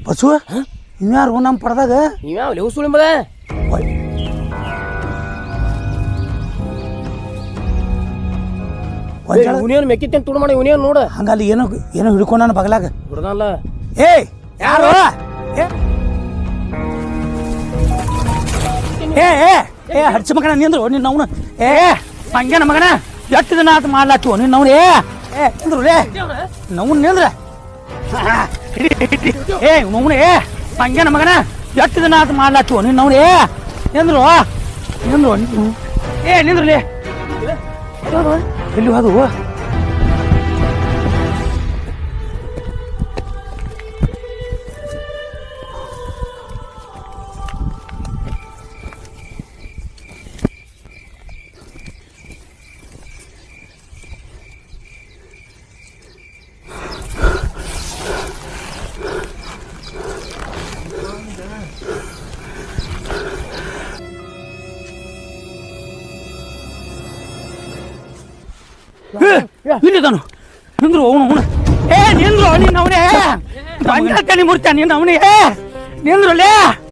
ಬಸು ಇನ್ಯಾರು ನಮ್ಮ ಪಡ್ದಾಗ ಇವ್ಯಾವ ಲೇವು ಸುಳಿ ಮಗ ಇವನೇನು ಮೆಕ್ಕಿತ್ತೇನು ತುಡು ಮಾಡಿ ಇವನೇನು ನೋಡ ಹಂಗಲ್ಲಿ ಏನೋ ಏನೋ ಹಿಡ್ಕೊಂಡ ನನ್ನ ಬಗಲಾಗ ಹುಡ್ದಲ್ಲ ಏ ಯಾರು ಏ ಏ ಏ ಹಡ್ಸಿ ಮಗನ ನಿಂದ್ರು ನಿನ್ನ ಅವನು ಏ ಹಂಗೇನ ಮಗನ ಎಷ್ಟು ದಿನ ಆತ ಮಾಡ್ಲಾತು ನಿನ್ನ ಅವನು ಏ ನಿಂದ್ರು ಲೇ ನವ್ನು ನಿಂದ್ರ ಏ ನವ್ನು ಏ ಹಂಗೇನ ಮಗನ ಎಷ್ಟು ದಿನ ಆತ ಮಾಡ್ಲಾತು ನಿನ್ನ ಅವನು ನಿಂದ್ರು ನಿಂದ್ರು ಏ ನಿಂದ್ರಲೇ ಎಲ್ಲಿ ಅದು ಇಲ್ಲಿದ್ದಾನು ನಿಂದ್ರು ಅವನು ಏ ನಿಂದ್ರು ನಿನ್ನ ಅವನೇ ಮೂರ್ತ ನಿನ್ನ ಅವನೇ ನಿಂದ್ರಲ್ಲೇ